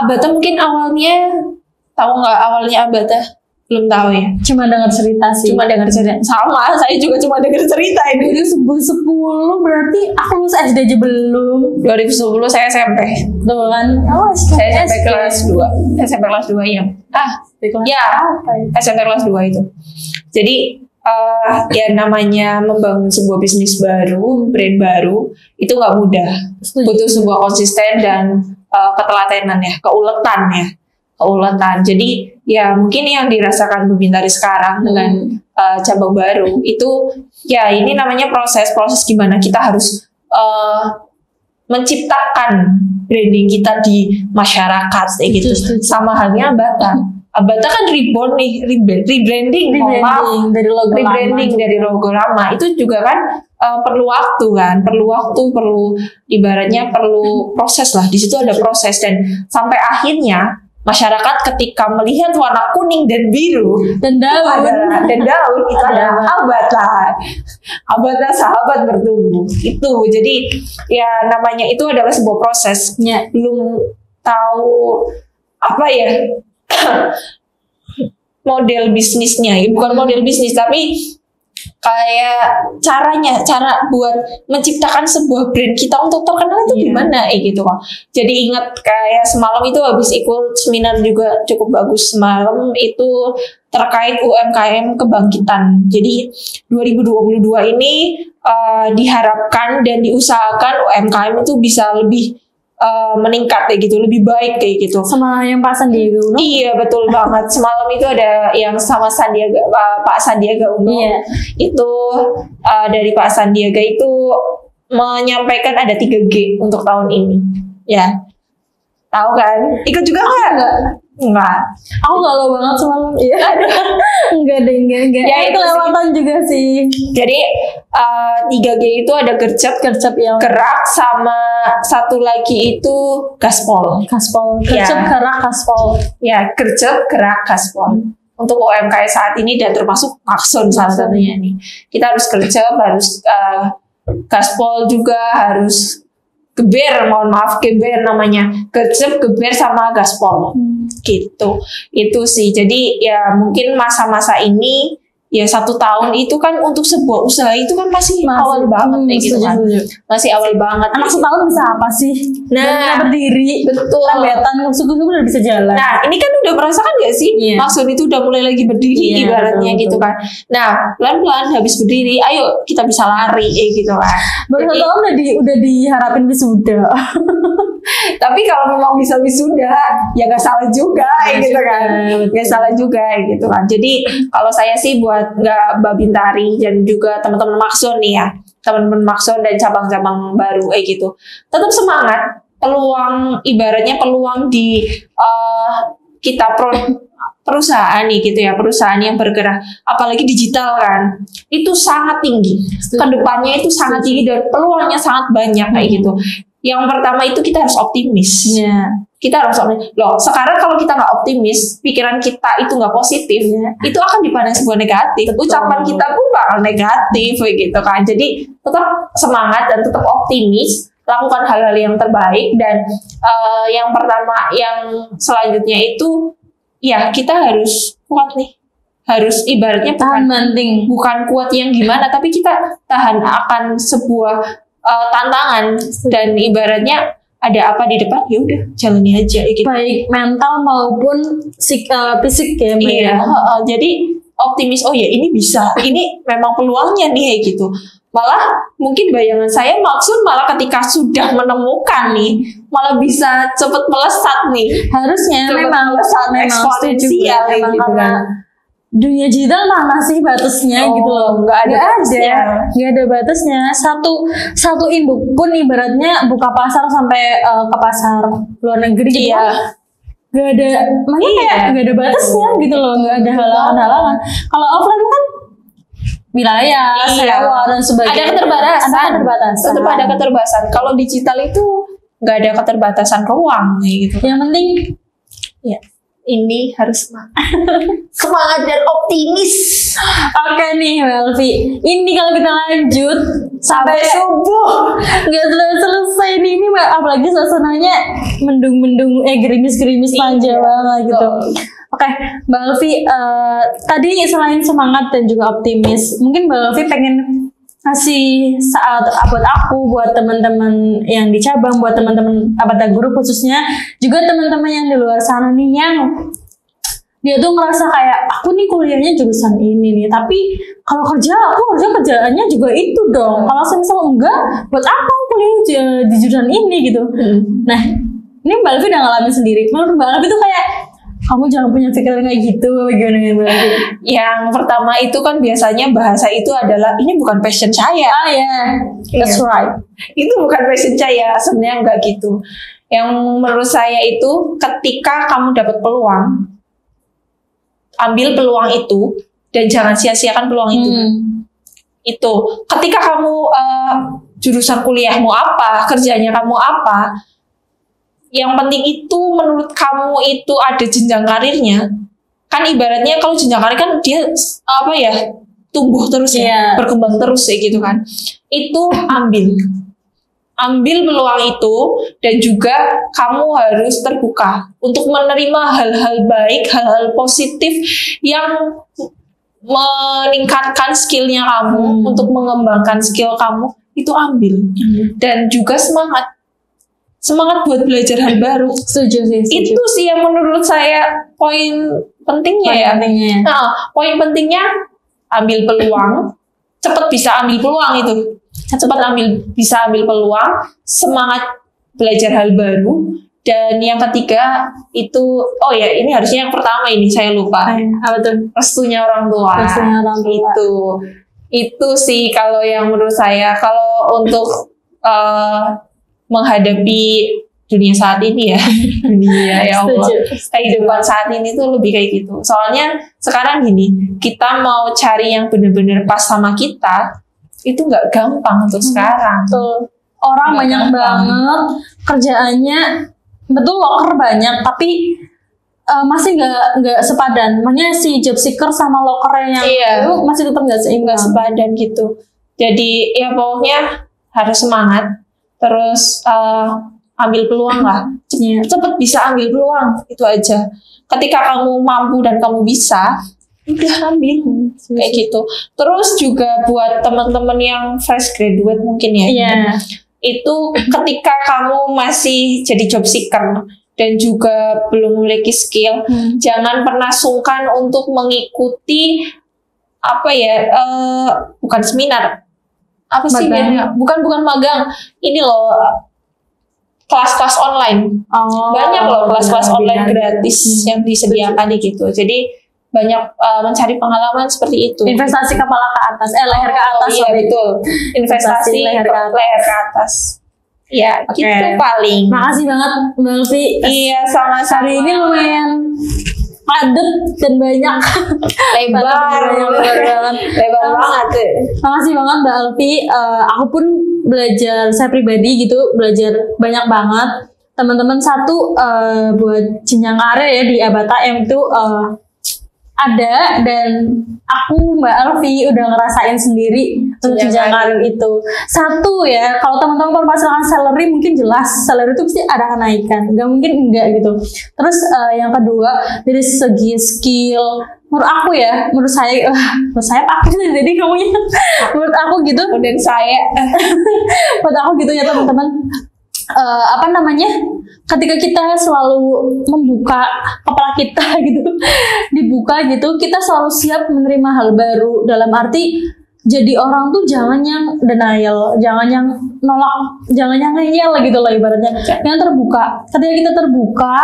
Abata mungkin awalnya, tahu nggak awalnya Abata? Belum tahu ya. Cuma dengar cerita sih. Sama, saya juga cuma dengar cerita ini. 2010 berarti aku lulus SD aja belum. 2010 saya SMP. Tuh kan. Saya SMP kelas 2. SMP kelas 2 ya. SMP kelas 2 itu. Jadi ya namanya membangun sebuah bisnis baru, brand baru, itu nggak mudah. Butuh sebuah konsisten dan ketelatenan ya, keuletan. Jadi ya mungkin yang dirasakan Bu Bintari sekarang dengan cabang baru itu ya ini namanya proses gimana kita harus menciptakan branding kita di masyarakat kayak gitu. Sama halnya Abata kan rebranding dari logo lama itu juga kan perlu waktu, perlu ibaratnya perlu proses lah. Di situ ada proses dan sampai akhirnya masyarakat ketika melihat warna kuning dan biru dan daun itu adalah Abata sahabat bertumbuh itu. Jadi ya namanya itu adalah sebuah proses. Belum tahu apa ya model bisnisnya, bukan model bisnis tapi kayak cara buat menciptakan sebuah brand kita untuk terkenal itu gimana gitu Bang. Jadi ingat kayak semalam itu habis ikut seminar juga cukup bagus semalam itu terkait UMKM kebangkitan. Jadi 2022 ini diharapkan dan diusahakan UMKM itu bisa lebih meningkat kayak gitu, lebih baik kayak gitu. Sama yang Pak Sandiaga Uno. Iya betul banget. Semalam itu ada yang sama Pak Sandiaga Uno. Itu dari Pak Sandiaga itu menyampaikan ada 3G untuk tahun ini. Ya, tahu kan? Ikut juga nggak? Enggak. Aku galau banget semalam. Iya. Enggak deh, enggak. Ya, itu kelewatan juga sih. Jadi 3G itu ada gercep yang gerak, sama satu lagi itu gaspol. Gercep, gerak, gaspol. Ya, gercep, gerak, gaspol. Untuk UMKM saat ini dan termasuk Maxon salah satunya nih. Kita harus gercep, harus gaspol juga, harus geber, mohon maaf, geber namanya. Gercep, geber, sama gaspol. Gitu. Itu sih. Jadi ya mungkin masa-masa ini ya 1 tahun itu kan untuk sebuah usaha itu kan masih awal banget gitu kan. Masih awal banget. Anak setahun bisa apa sih? Nah, berdiri, betul. Rambetan, suku-suku udah bisa jalan. Nah, ini kan udah merasakan gak sih? Iya. Maksud itu udah mulai lagi berdiri ibaratnya betul, gitu kan. Nah, pelan-pelan habis berdiri, ayo kita bisa lari gitu kan. Baru 1 tahun udah diharapin wisuda. Tapi kalau memang bisa wisuda, ya gak salah juga gitu kan. Gak salah juga gitu kan. Jadi kalau saya sih buat nggak Mbak Bintari dan juga teman-teman Maxon nih ya, teman-teman Maxon dan cabang-cabang baru gitu, tetap semangat. Peluang ibaratnya peluang di kita perusahaan nih gitu ya, perusahaan yang bergerak apalagi digital kan, itu sangat tinggi. Kedepannya itu sangat tinggi dan peluangnya sangat banyak kayak gitu. Yang pertama itu kita harus optimis. Kita harus optimis. Loh, sekarang kalau kita nggak optimis, pikiran kita itu nggak positif, itu akan dipandang sebuah negatif. Betul. Ucapan kita pun bakal negatif gitu kan. Jadi tetap semangat dan tetap optimis, lakukan hal-hal yang terbaik. Dan yang pertama, yang selanjutnya itu ya kita harus kuat nih. Harus ibaratnya bukan kuat yang gimana, tapi kita tahan akan sebuah tantangan. Dan ibaratnya ada apa di depan, ya udah jalani aja gitu. Baik mental maupun fisik ya. Iya, jadi optimis, oh ya ini bisa, ini memang peluangnya nih gitu. Malah mungkin bayangan saya maksud malah ketika sudah menemukan nih, malah bisa cepet melesat nih. Harusnya memang eksponensial gitu kan. Dunia digital mana sih batasnya gitu loh, nggak ada batasnya. Satu induk pun ibaratnya buka pasar sampai ke pasar luar negeri gitu, nggak ada, makanya kayak nggak ada batasnya gitu loh, nggak ada halangan. Kalau offline kan wilayah, sewa dan sebagainya, ada keterbatasan. Tetap ada keterbatasan. Kalau digital itu nggak ada keterbatasan ruang gitu. Yang penting ya ini harus semangat dan optimis. Oke nih Melvi, ini kalau kita lanjut sampai subuh nggak selesai nih, ini apalagi suasananya mendung-mendung, gerimis-gerimis manja banget gitu. Oke, Mbak Elvi, tadi selain semangat dan juga optimis, mungkin Mbak Elvi pengen kasih saat buat aku, buat teman-teman yang di cabang, buat teman-teman Avata Guru khususnya, juga teman-teman yang di luar sana nih yang dia tuh ngerasa kayak aku nih kuliahnya jurusan ini nih, tapi kalau kerjaannya juga itu dong. Kalau misal enggak, buat apa kuliah di jurusan ini gitu. Nah, ini Mbak Elvi udah ngalamin sendiri. Menurut Mbak Elvi tuh kayak kamu jangan punya pikiran kayak gitu, gimana berarti? Yang pertama itu kan biasanya bahasa itu adalah ini bukan passion saya. That's right. Itu bukan passion saya, sebenarnya enggak gitu. Yang menurut saya itu ketika kamu dapat peluang, ambil peluang itu dan jangan sia-siakan peluang itu. Itu ketika kamu jurusan kuliahmu apa, kerjanya kamu apa, yang penting itu menurut kamu itu ada jenjang karirnya. Kan ibaratnya kalau jenjang karir kan dia tumbuh terus berkembang terus gitu kan. Itu ambil peluang itu, dan juga kamu harus terbuka untuk menerima hal-hal baik, hal-hal positif yang meningkatkan skillnya kamu, untuk mengembangkan skill kamu, itu ambil. Dan juga semangat buat belajar hal baru. Setuju. Itu sih yang menurut saya poin pentingnya. Poin pentingnya ambil peluang, cepat bisa ambil peluang itu. Bisa ambil peluang, semangat belajar hal baru. Dan yang ketiga itu, ini harusnya yang pertama ini saya lupa. Apa tuh? Restunya orang tua. Itu sih kalau yang menurut saya. Kalau untuk menghadapi dunia saat ini ya. Dunia ya Allah. Kehidupan saat ini tuh lebih kayak gitu. Soalnya sekarang gini, kita mau cari yang bener-bener pas sama kita itu nggak gampang untuk sekarang. Betul. Orang Nggak banyak gampang. banget kerjaannya, betul loker banyak, tapi masih nggak sepadan. Makanya si job seeker sama loker yang Iya. itu masih tetap nggak seimbang. Nggak sepadan gitu. Jadi ya pokoknya harus semangat. Terus ambil peluang lah. Iya. Cepet bisa ambil peluang, itu aja. Ketika kamu mampu dan kamu bisa, udah ambil kayak gitu. Terus juga buat teman-teman yang fresh graduate mungkin ya, Iya. itu ketika kamu masih jadi job seeker dan juga belum memiliki skill, jangan pernah sungkan untuk mengikuti apa ya, bukan seminar, apa sih Magang. ya? Bukan magang, ini loh, kelas-kelas online. Oh, Banyak loh kelas-kelas benar, online benar. gratis yang disediakan gitu. Jadi banyak mencari pengalaman seperti itu. Investasi kepala ke atas, leher ke atas. Iya sorry. betul. Investasi leher ke atas. leher ke atas. Ya, Oke. gitu paling. Makasih banget Mbak Elvi. Iya, sama-sama. Hari ini lumayan padat dan banyak. lebar, lebar banget. Makasih banget Mbak Elvi. Aku pun belajar, saya pribadi gitu belajar banyak banget. Teman-teman satu buat jenjang karir ya di Abata yang itu ada, dan aku Mbak Elvi udah ngerasain sendiri untuk jenjang karir itu. Satu ya, kalau teman-teman permasalahan salary mungkin jelas, salary itu pasti ada kenaikan, nggak mungkin enggak gitu. Terus yang kedua dari segi skill, menurut aku ya, menurut saya pakai jadi kamunya, menurut aku gitu, Dan saya menurut aku gitu ya teman-teman. Apa namanya, ketika kita selalu membuka kepala kita gitu, dibuka gitu, kita selalu siap menerima hal baru. Dalam arti jadi orang tuh jangan yang denial, jangan yang nolak, jangan yang ngeyel gitu loh ibaratnya. Yang terbuka. Ketika kita terbuka,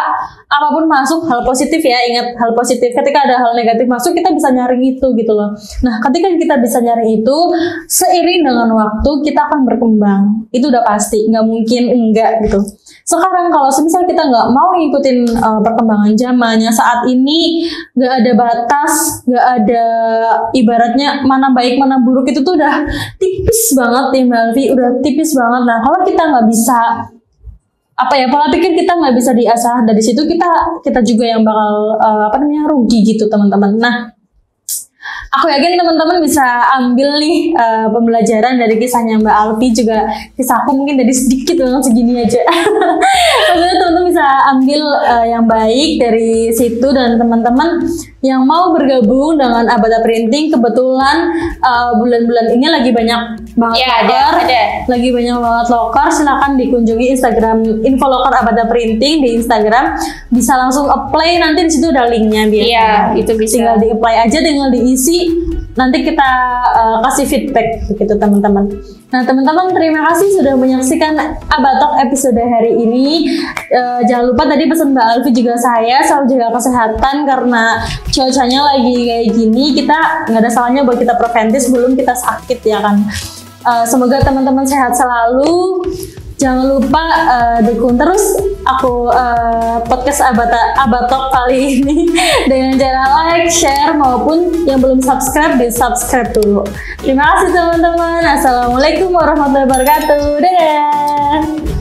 apapun masuk, hal positif ya, ingat hal positif. Ketika ada hal negatif masuk, kita bisa nyaring itu gitu loh. Nah, ketika kita bisa nyaring itu, seiring dengan waktu kita akan berkembang. Itu udah pasti, nggak mungkin enggak gitu. Sekarang kalau semisal kita nggak mau ngikutin perkembangan zamannya saat ini, nggak ada batas, nggak ada ibaratnya mana baik mana buruk, itu tuh udah tipis banget ya Mbak Elvi, udah tipis banget. Nah kalau kita nggak bisa pola pikir kita nggak bisa diasah, dari situ kita juga yang bakal rugi gitu teman-teman. Nah aku yakin teman-teman bisa ambil nih pembelajaran dari kisahnya Mbak Alfi, juga kisahku mungkin dari sedikit banget segini aja. Maksudnya teman-teman bisa ambil yang baik dari situ, dan teman-teman yang mau bergabung dengan Abata Printing, kebetulan bulan-bulan ini lagi banyak banget Ya, loker, ada. lagi banyak banget loker. Silakan dikunjungi Instagram info loker Abata Printing di Instagram, bisa langsung apply, nanti di situ ada linknya biar Iya, itu bisa. tinggal di apply aja, tinggal diisi, nanti kita kasih feedback begitu teman-teman. Nah teman-teman, terima kasih sudah menyaksikan Abatalk episode hari ini. Jangan lupa tadi pesan Mbak Alfi juga, saya selalu jaga kesehatan karena cuacanya lagi kayak gini, kita nggak ada salahnya buat kita preventif sebelum kita sakit ya kan. Semoga teman-teman sehat selalu. Jangan lupa dukung terus aku podcast Abatalk kali ini dengan cara like, share, maupun yang belum subscribe di subscribe dulu. Terima kasih teman-teman. Assalamualaikum warahmatullahi wabarakatuh. Dadah.